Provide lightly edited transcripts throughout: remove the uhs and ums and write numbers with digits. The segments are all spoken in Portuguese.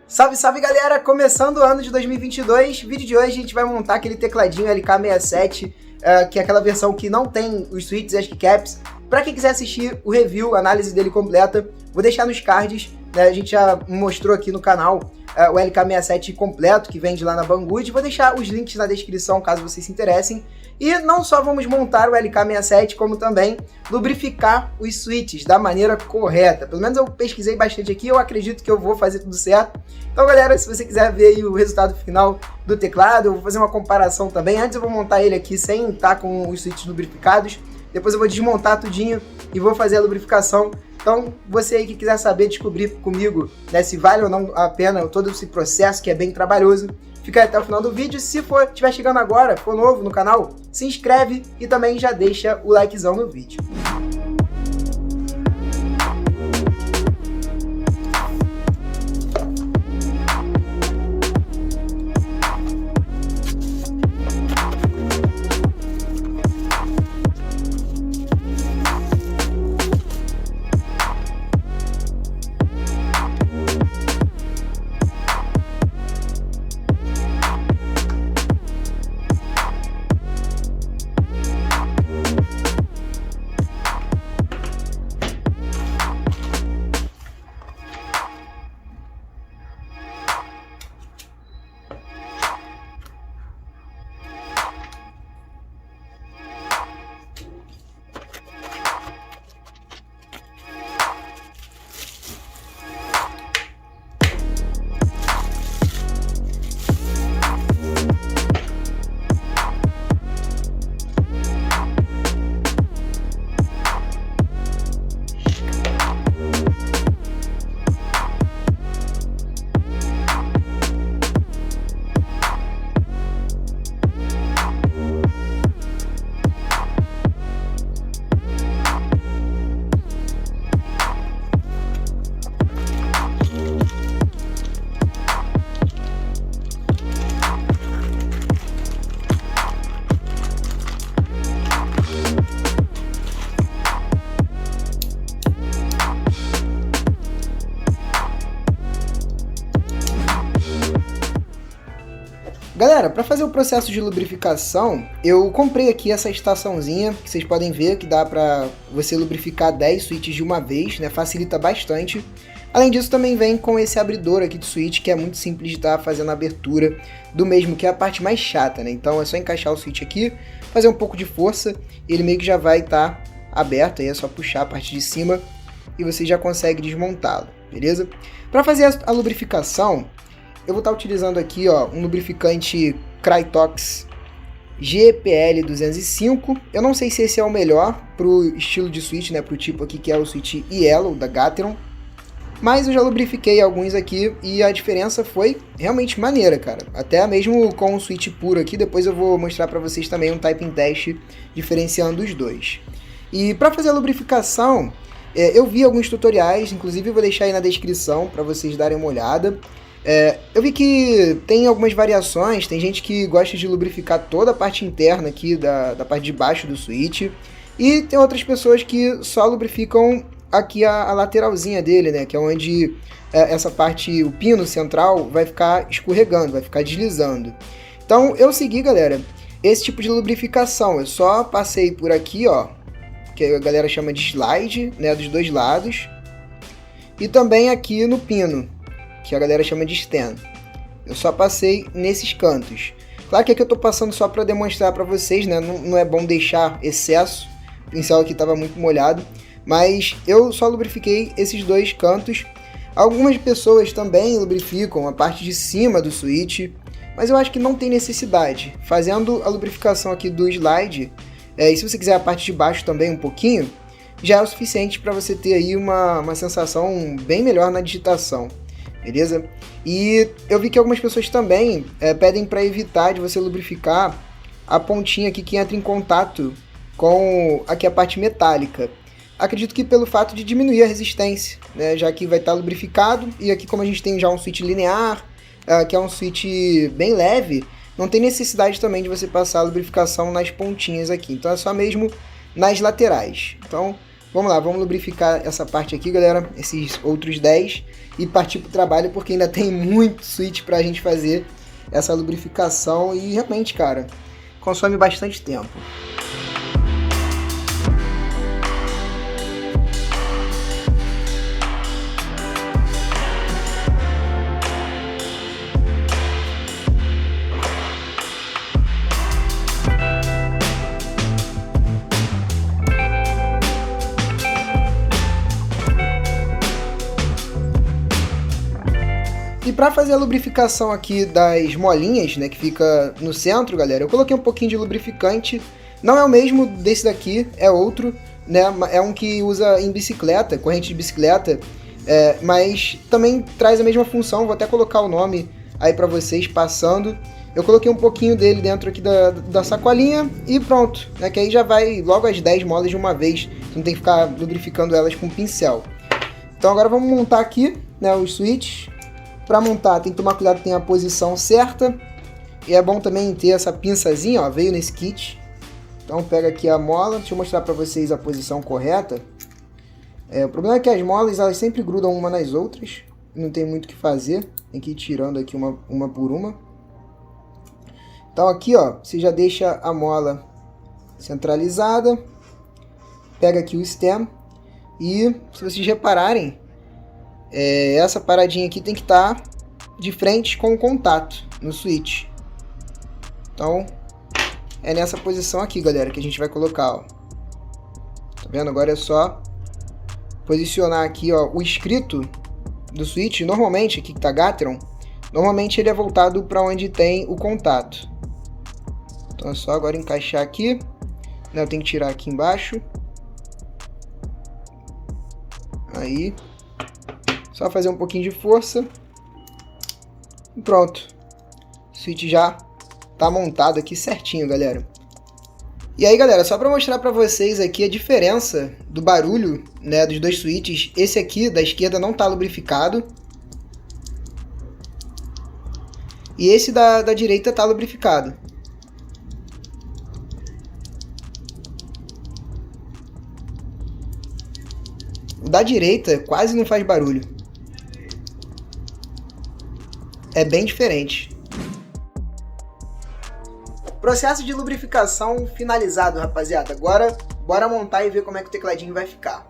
Salve, salve galera! Começando o ano de 2022, vídeo de hoje a gente vai montar aquele tecladinho LK67, que é aquela versão que não tem os switches e as keycaps. Para quem quiser assistir o review, a análise dele completa, vou deixar nos cards, né? A gente já mostrou aqui no canal o LK67 completo, que vende lá na Banggood. Vou deixar os links na descrição, caso vocês se interessem. E não só vamos montar o LK67, como também lubrificar os switches da maneira correta. Pelo menos eu pesquisei bastante aqui, eu acredito que eu vou fazer tudo certo. Então galera, se você quiser ver aí o resultado final do teclado, eu vou fazer uma comparação também. Antes eu vou montar ele aqui sem estar com os switches lubrificados. Depois eu vou desmontar tudinho e vou fazer a lubrificação. Então, você aí que quiser saber, descobrir comigo, né, se vale ou não a pena todo esse processo que é bem trabalhoso, fica aí até o final do vídeo. Se estiver chegando agora, for novo no canal, se inscreve e também já deixa o likezão no vídeo. Galera, para fazer o processo de lubrificação, eu comprei aqui essa estaçãozinha, que vocês podem ver que dá para você lubrificar 10 switches de uma vez, né? Facilita bastante. Além disso, também vem com esse abridor aqui de switch, que é muito simples de estar fazendo a abertura do mesmo, que é a parte mais chata, né? Então é só encaixar o switch aqui, fazer um pouco de força, e ele meio que já vai estar aberto, aí é só puxar a parte de cima e você já consegue desmontá-lo, beleza? Para fazer a lubrificação, eu vou estar utilizando aqui, ó, um lubrificante Krytox GPL 205. Eu não sei se esse é o melhor pro estilo de switch, né, pro tipo aqui que é o switch Yellow da Gateron. Mas eu já lubrifiquei alguns aqui e a diferença foi realmente maneira, cara. Até mesmo com o switch puro aqui, depois eu vou mostrar para vocês também um typing test diferenciando os dois. E para fazer a lubrificação, eu vi alguns tutoriais, inclusive eu vou deixar aí na descrição para vocês darem uma olhada. Eu vi que tem algumas variações, tem gente que gosta de lubrificar toda a parte interna aqui da parte de baixo do switch, e tem outras pessoas que só lubrificam aqui a lateralzinha dele, né, que é onde essa parte, o pino central, vai ficar escorregando, vai ficar deslizando. Então eu segui, galera, esse tipo de lubrificação, eu só passei por aqui, ó, que a galera chama de slide, né, dos dois lados, e também aqui no pino, que a galera chama de stand. Eu só passei nesses cantos. Claro que aqui eu tô passando só para demonstrar para vocês, né? Não é bom deixar excesso. O pincel aqui estava muito molhado, mas eu só lubrifiquei esses dois cantos. Algumas pessoas também lubrificam a parte de cima do switch, mas eu acho que não tem necessidade. Fazendo a lubrificação aqui do slide, e se você quiser a parte de baixo também um pouquinho, já é o suficiente para você ter aí uma sensação bem melhor na digitação. Beleza? E eu vi que algumas pessoas também pedem para evitar de você lubrificar a pontinha aqui que entra em contato com aqui a parte metálica. Acredito que pelo fato de diminuir a resistência, né, já que vai estar lubrificado, e aqui como a gente tem já um switch linear, que é um switch bem leve, não tem necessidade também de você passar a lubrificação nas pontinhas aqui, então é só mesmo nas laterais. Então Vamos lá, vamos lubrificar essa parte aqui, galera, esses outros 10 e partir pro trabalho, porque ainda tem muito switch pra gente fazer essa lubrificação e realmente, cara, consome bastante tempo. E para fazer a lubrificação aqui das molinhas, né, que fica no centro, galera, eu coloquei um pouquinho de lubrificante. Não é o mesmo desse daqui, é outro, né, é um que usa em bicicleta, corrente de bicicleta, mas também traz a mesma função. Vou até colocar o nome aí para vocês passando. Eu coloquei um pouquinho dele dentro aqui da sacolinha e pronto, né, que aí já vai logo as 10 molas de uma vez, não tem que ficar lubrificando elas com pincel. Então agora vamos montar aqui, né, os switches. Para montar tem que tomar cuidado que tem a posição certa. E é bom também ter essa pinçazinha, ó, veio nesse kit. Então pega aqui a mola, deixa eu mostrar para vocês a posição correta. O problema é que as molas elas sempre grudam uma nas outras. Não tem muito o que fazer, tem que ir tirando aqui uma por uma. Então aqui, ó, você já deixa a mola centralizada. Pega aqui o stem. E se vocês repararem, essa paradinha aqui tem que estar de frente com o contato no switch. Então é nessa posição aqui, galera, que a gente vai colocar, ó. Tá vendo? Agora é só posicionar aqui, ó, o escrito do switch. Normalmente aqui que tá Gateron, normalmente ele é voltado para onde tem o contato. Então é só agora encaixar aqui, né? Eu tenho que tirar aqui embaixo. Aí só fazer um pouquinho de força e pronto. O switch já tá montado aqui certinho, galera. E aí, galera, só para mostrar para vocês aqui a diferença do barulho, né, dos dois switches. Esse aqui da esquerda não tá lubrificado. E esse da direita tá lubrificado. O da direita quase não faz barulho. É bem diferente. Processo de lubrificação finalizado, rapaziada. Agora, bora montar e ver como é que o tecladinho vai ficar.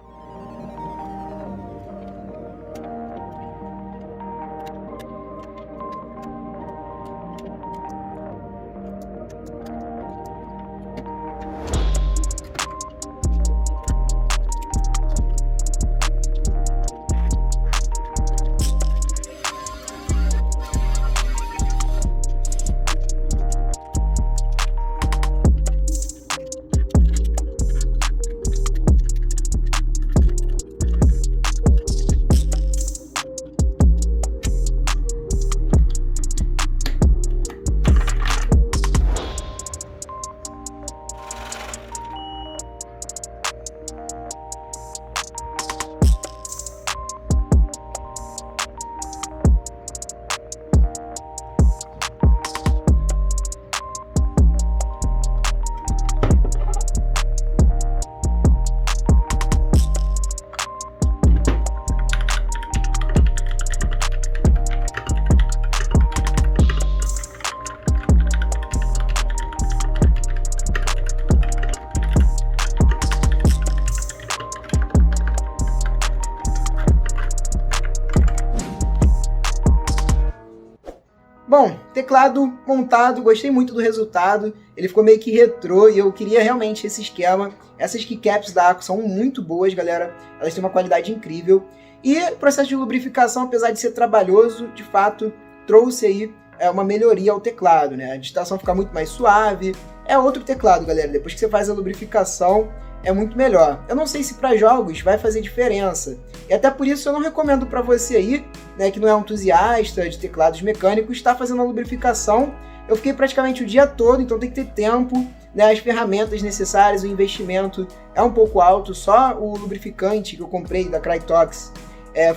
Bom, teclado montado, gostei muito do resultado, ele ficou meio que retrô e eu queria realmente esse esquema. Essas keycaps da ACO são muito boas, galera, elas têm uma qualidade incrível. E o processo de lubrificação, apesar de ser trabalhoso, de fato, trouxe aí uma melhoria ao teclado, né? A digitação fica muito mais suave, é outro teclado, galera, depois que você faz a lubrificação, é muito melhor. Eu não sei se para jogos vai fazer diferença. E até por isso eu não recomendo para você aí, né, que não é um entusiasta de teclados mecânicos, estar fazendo a lubrificação. Eu fiquei praticamente o dia todo, então tem que ter tempo, né, as ferramentas necessárias, o investimento é um pouco alto. Só o lubrificante que eu comprei da Crytox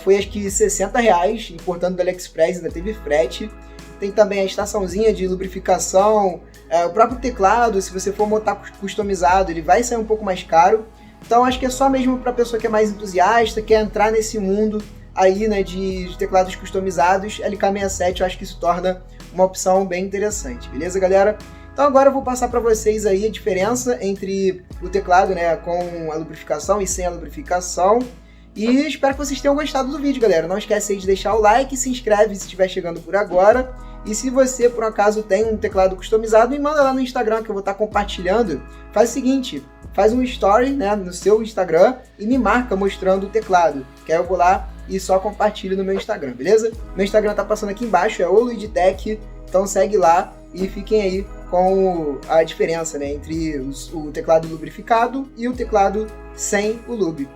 foi acho que R$60, importando do AliExpress, ainda teve frete. Tem também a estaçãozinha de lubrificação, o próprio teclado, se você for montar customizado, ele vai sair um pouco mais caro. Então acho que é só mesmo para pessoa que é mais entusiasta, quer entrar nesse mundo aí, né, de teclados customizados, LK67 eu acho que isso torna uma opção bem interessante, beleza, galera? Então agora eu vou passar para vocês aí a diferença entre o teclado, né, com a lubrificação e sem a lubrificação. E espero que vocês tenham gostado do vídeo, galera. Não esquece aí de deixar o like, se inscreve se estiver chegando por agora. E se você, por um acaso, tem um teclado customizado, me manda lá no Instagram que eu vou estar compartilhando. Faz o seguinte, faz um story, né, no seu Instagram e me marca mostrando o teclado. Que aí eu vou lá e só compartilho no meu Instagram, beleza? Meu Instagram tá passando aqui embaixo, é oluidtech. Então segue lá e fiquem aí com a diferença, né, entre o teclado lubrificado e o teclado sem o lube.